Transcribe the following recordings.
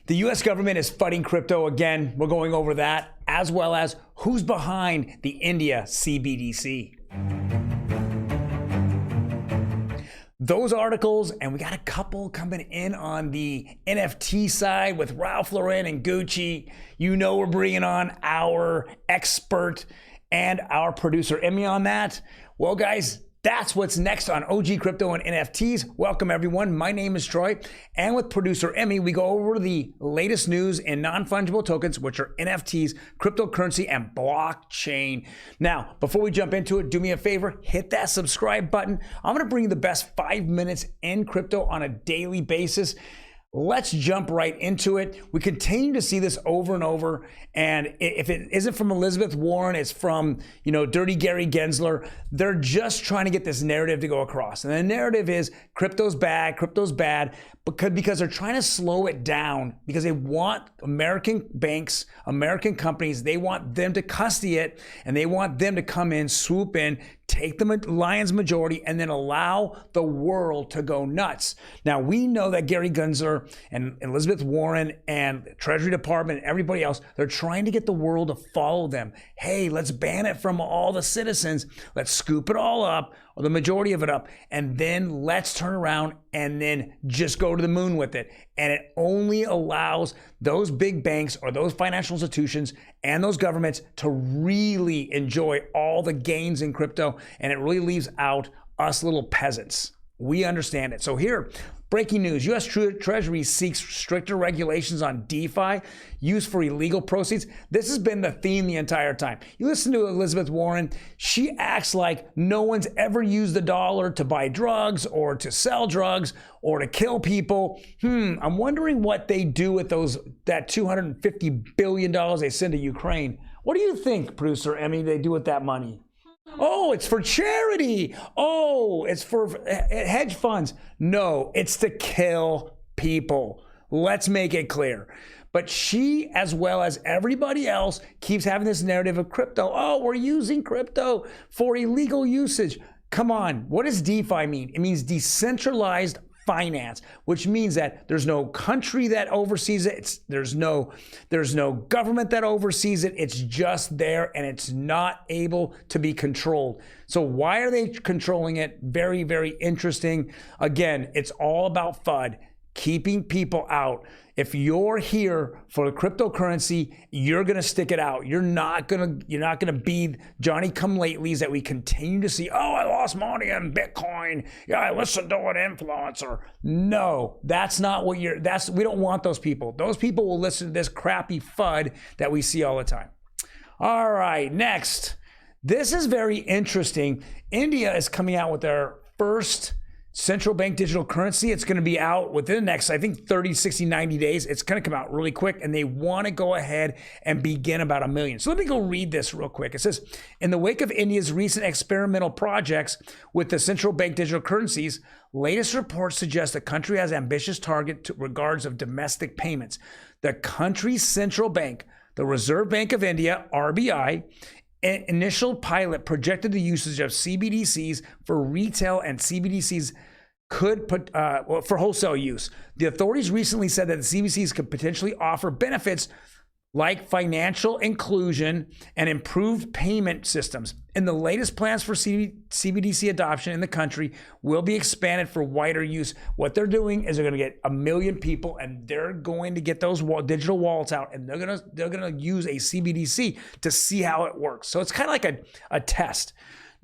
The US government is fighting crypto again. We're going over that, as well as who's behind the India CBDC. Those articles, and we got a couple coming in on the NFT side with Ralph Lauren and Gucci. You know we're bringing on our expert and our producer Emmy on that. Well, guys, that's what's next on OG Crypto and NFTs. Welcome, everyone. My name is Troy, and with producer Emmy, we go over the latest news in non-fungible tokens, which are NFTs, cryptocurrency, and blockchain. Now, before we jump into it, do me a favor, hit that subscribe button. I'm gonna bring you the best 5 minutes in crypto on a daily basis. Let's jump right into it. We continue to see this over and over. And if it isn't from Elizabeth Warren, it's from, Dirty Gary Gensler. They're just trying to get this narrative to go across. And the narrative is crypto's bad, because they're trying to slow it down because they want American banks, American companies, they want them to custody it, and they want them to come in, swoop in, take the lion's majority, and then allow the world to go nuts. Now, we know that Gary Gensler and Elizabeth Warren and the Treasury Department and everybody else, they're trying to get the world to follow them. Hey, let's ban it from all the citizens. Let's scoop it all up, or the majority of it up, and then let's turn around and then just go to the moon with it. And it only allows those big banks or those financial institutions and those governments to really enjoy all the gains in crypto, and it really leaves out us little peasants. We understand it. So here, breaking news, U.S. Treasury seeks stricter regulations on DeFi used for illegal proceeds. This has been the theme the entire time. You listen to Elizabeth Warren, she acts like no one's ever used the dollar to buy drugs or to sell drugs or to kill people. I'm wondering what they do with that $250 billion they send to Ukraine. What do you think, producer Emmy, they do with that money? Oh, it's for charity. Oh, it's for hedge funds. No, it's to kill people. Let's make it clear. But she, as well as everybody else, keeps having this narrative of crypto. Oh, we're using crypto for illegal usage. Come on, what does DeFi mean? It means decentralized finance, which means that there's no country that oversees it. There's no government that oversees it. It's just there, and it's not able to be controlled. So why are they controlling it? Very, very interesting. Again, it's all about FUD, keeping people out. If you're here for the cryptocurrency, you're gonna stick it out. You're not gonna be Johnny come latelys that we continue to see. Oh, I lost money on Bitcoin. Yeah, I listened to an influencer. No, that's not what we don't want those people. Those people will listen to this crappy FUD that we see all the time. All right, next. This is very interesting. India is coming out with their first central bank digital currency. It's going to be out within the next, I think, 30, 60, 90 days. It's going to come out really quick, and they want to go ahead and begin about 1 million. So let me go read this real quick. It says, in the wake of India's recent experimental projects with the central bank digital currencies, latest reports suggest the country has ambitious target regards of domestic payments. The country's central bank, the Reserve Bank of India, RBI, initial pilot projected the usage of CBDCs for retail and CBDCs could put for wholesale use. The authorities recently said that the CBDCs could potentially offer benefits like financial inclusion and improved payment systems. And the latest plans for CBDC adoption in the country will be expanded for wider use. What they're doing is they're gonna get 1 million people, and they're going to get those digital wallets out, and they're gonna use a CBDC to see how it works. So it's kind of like a test.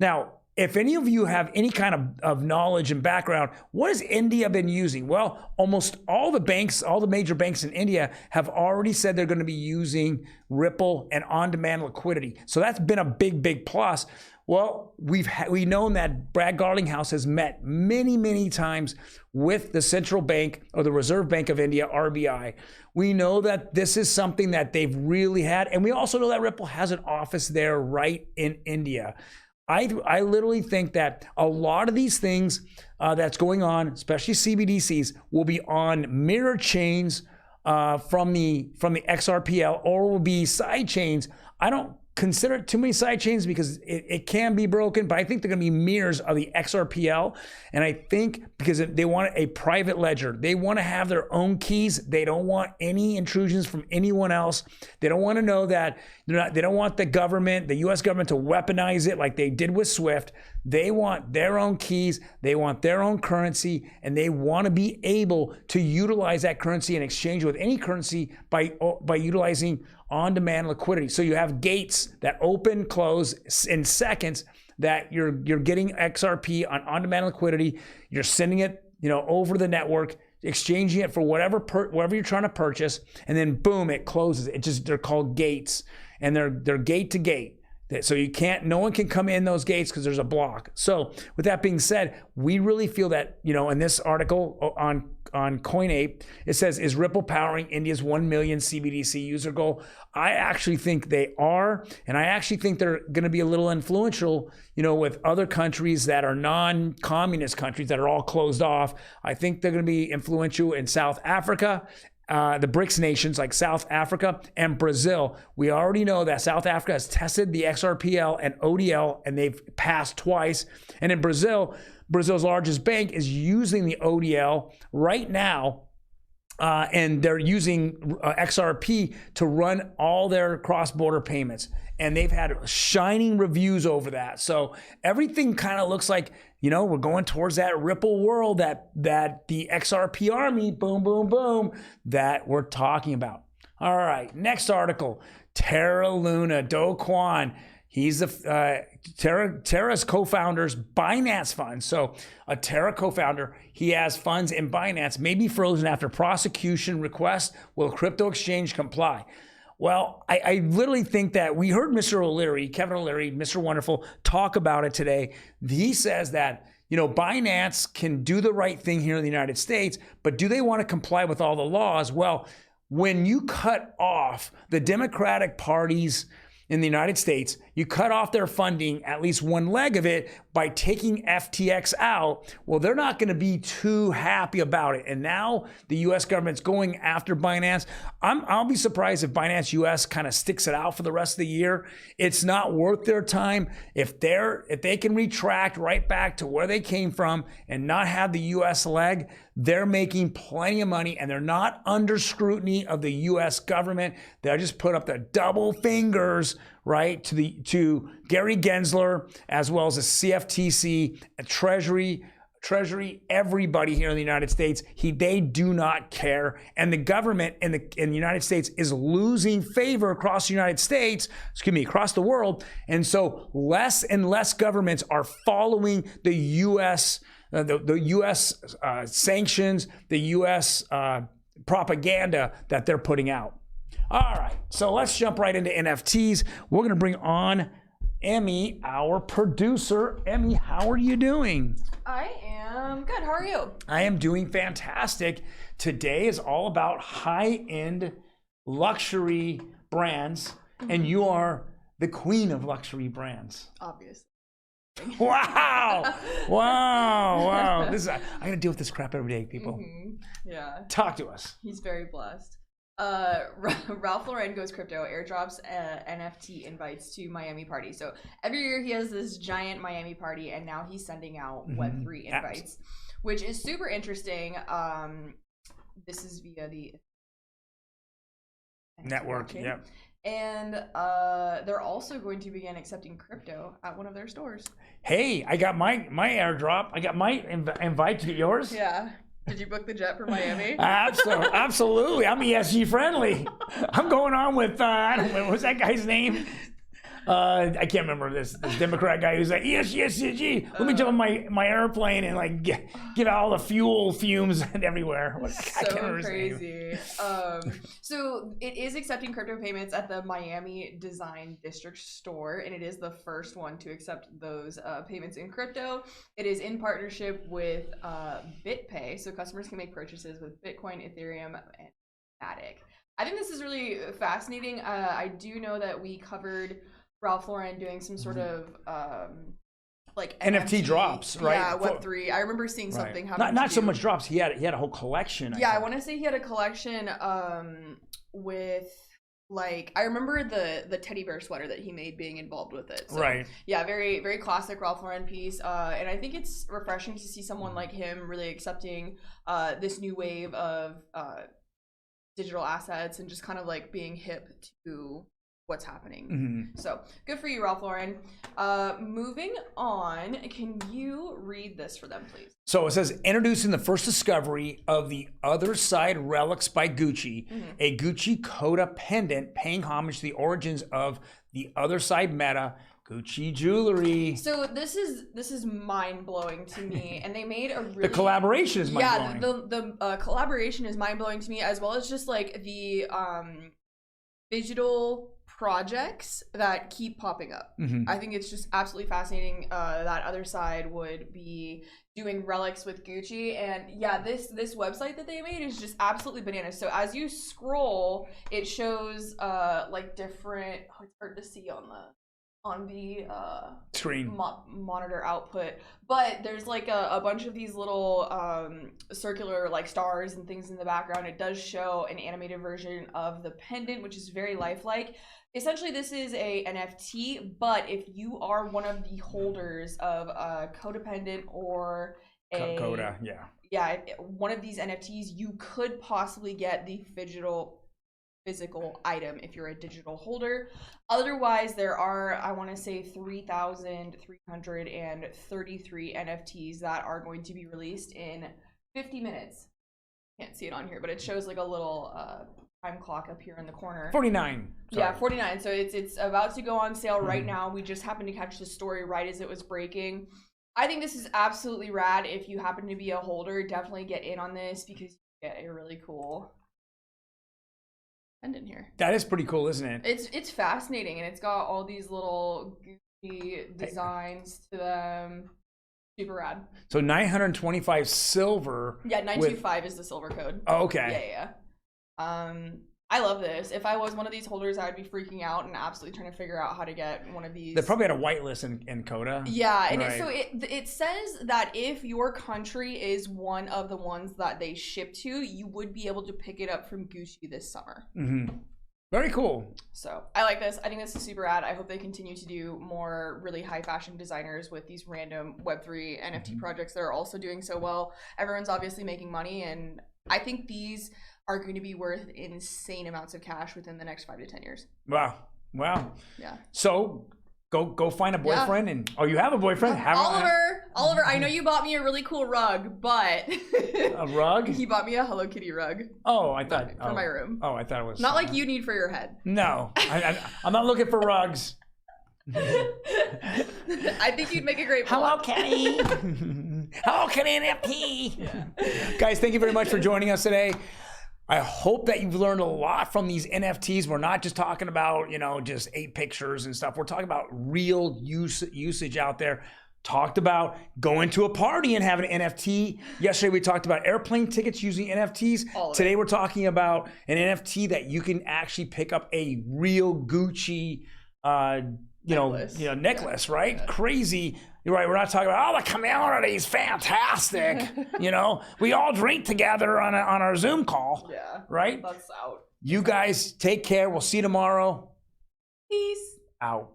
Now, if any of you have any kind of knowledge and background, what has India been using? Well, almost all the banks, all the major banks in India have already said they're going to be using Ripple and on-demand liquidity. So that's been a big, big plus. Well, we've known that Brad Garlinghouse has met many, many times with the central bank or the Reserve Bank of India, RBI. We know that this is something that they've really had. And we also know that Ripple has an office there right in India. I literally think that a lot of these things that's going on, especially CBDCs, will be on mirror chains from the XRPL, or will be side chains. I don't consider it too many side chains because it can be broken, but I think they're going to be mirrors of the XRPL. And I think because they want a private ledger, they want to have their own keys. They don't want any intrusions from anyone else. They don't want to know that they don't want the government, the US government, to weaponize it like they did with SWIFT. They want their own keys. They want their own currency, and they want to be able to utilize that currency and exchange with any currency by utilizing on-demand liquidity. So you have gates that open, close in seconds, that you're getting XRP on-demand liquidity. You're sending it, over the network, exchanging it for whatever you're trying to purchase, and then boom, it closes. They're called gates, and they're gate to gate. So no one can come in those gates because there's a block. So with that being said, we really feel that, in this article on CoinApe, it says, is Ripple powering India's 1 million CBDC user goal? I actually think they are, and I actually think they're going to be a little influential, with other countries that are non-communist countries that are all closed off. I think they're going to be influential in South Africa, the BRICS nations like South Africa and Brazil. We already know that South Africa has tested the XRPL and ODL, and they've passed twice. And in Brazil, Brazil's largest bank is using the ODL right now, and they're using XRP to run all their cross-border payments. And they've had shining reviews over that. So everything kind of looks like, we're going towards that Ripple world, that the XRP army, boom, boom, boom, that we're talking about. All right, next article, Terra Luna, Do Kwon. He's Terra's co-founder's Binance fund. So a Terra co-founder, he has funds in Binance, may be frozen after prosecution request. Will crypto exchange comply? Well, I literally think that we heard Mr. O'Leary, Kevin O'Leary, Mr. Wonderful, talk about it today. He says that, Binance can do the right thing here in the United States, but do they want to comply with all the laws? Well, when you cut off the Democratic parties in the United States, you cut off their funding, at least one leg of it, by taking FTX out. Well, they're not going to be too happy about it. And now the U.S. government's going after Binance. I'll be surprised if Binance US kind of sticks it out for the rest of the year. It's not worth their time. If they can retract right back to where they came from and not have the U.S. leg, they're making plenty of money, and they're not under scrutiny of the U.S. government. They'll just put up the double fingers, right, to Gary Gensler, as well as the CFTC, Treasury, everybody here in the United States. They do not care, and the government in the United States is losing favor across the United States, across the world, and so less and less governments are following the U.S. The U.S. Sanctions, the U.S. Propaganda that they're putting out. All right, so let's jump right into NFTs. We're going to bring on Emmy, our producer. Emmy, how are you doing? I am good. How are you? I am doing fantastic. Today is all about high-end luxury brands, and you are the queen of luxury brands. Obviously. Wow! Wow! I gotta deal with this crap every day, people. Yeah. Talk to us. He's very blessed. Ralph Lauren Goes Crypto airdrops NFT invites to Miami party. So every year he has this giant Miami party, and now he's sending out Web3 invites, which is super interesting. This is via the network. Yep. And they're also going to begin accepting crypto at one of their stores. Hey, I got my airdrop. I got my invite to get yours. Yeah. Did you book the jet for Miami? Absolutely. I'm ESG friendly. I'm going on with, I don't know, what's that guy's name? I can't remember this Democrat guy who's like, ESG. Let me jump on my airplane and like get all the fuel fumes and everywhere. So crazy. So it is accepting crypto payments at the Miami Design District store, and it is the first one to accept those payments in crypto. It is in partnership with BitPay, so customers can make purchases with Bitcoin, Ethereum, and Matic. I think this is really fascinating. I do know that we covered Ralph Lauren doing some sort of like NFT drops, right? Yeah, Web3. I remember seeing something happen. Not so much drops. He had a whole collection. I want to say he had a collection with like, I remember the teddy bear sweater that he made being involved with it. So, right. Yeah, very, very classic Ralph Lauren piece. And I think it's refreshing to see someone like him really accepting this new wave of digital assets and just kind of like being hip to what's happening. So good for you, Ralph Lauren. Moving on, can you read this for them, please? So it says, introducing the first discovery of the Otherside Relics by Gucci, a Gucci Koda pendant paying homage to the origins of the Otherside meta Gucci jewelry. So this is mind blowing to me, and they made a really the collaboration is mind blowing. The collaboration is mind blowing to me, as well as just like the digital projects that keep popping up. I think it's just absolutely fascinating that Otherside would be doing relics with Gucci. And yeah, this website that they made is just absolutely bananas. So as you scroll, it shows like different, it's hard to see on the screen monitor output, but there's like a bunch of these little circular like stars and things in the background. It does show an animated version of the pendant, which is very lifelike. Essentially, this is a NFT, but if you are one of the holders of a CodaPendant or a Koda, one of these NFTs, you could possibly get the physical item if you're a digital holder. Otherwise, there are, I want to say, 3,333 NFTs that are going to be released in 50 minutes. Can't see it on here, but it shows like a little time clock up here in the corner. 49. Sorry. Yeah, 49. So it's about to go on sale right now. We just happened to catch the story right as it was breaking. I think this is absolutely rad. If you happen to be a holder, definitely get in on this because you get a really cool pendant here. That is pretty cool, isn't it? It's fascinating, and it's got all these little goofy designs to them. Super rad. So 925 silver. Yeah, 925 is the silver code. Oh, okay. Yeah. I love this. If I was one of these holders, I'd be freaking out and absolutely trying to figure out how to get one of these. They probably had a whitelist in Koda. Yeah, and right. It says that if your country is one of the ones that they ship to, you would be able to pick it up from Gucci this summer. Very cool. So I like this. I think this is super rad. I hope they continue to do more really high fashion designers with these random Web3 NFT projects that are also doing so well. Everyone's obviously making money, and I think these are going to be worth insane amounts of cash within the next 5 to 10 years. Wow. Yeah. So go find a boyfriend and you have a boyfriend. Oliver, I know you bought me a really cool rug, but a rug? He bought me a Hello Kitty rug. Oh, I thought for my room. Oh, I thought it was not like you need for your head. No, I'm not looking for rugs. I think you'd make a great Hello Kitty. Hello Kitty NFT. Yeah. Guys, thank you very much for joining us today. I hope that you've learned a lot from these NFTs. We're not just talking about, just 8 pictures and stuff. We're talking about real usage out there. Talked about going to a party and having an NFT. Yesterday we talked about airplane tickets using NFTs. Today we're talking about an NFT that you can actually pick up a real Gucci necklace, right? Yeah. Crazy. You're right. We're not talking about, the community is fantastic. We all drink together on our Zoom call. Yeah. Right? That's out. You guys take care. We'll see you tomorrow. Peace out.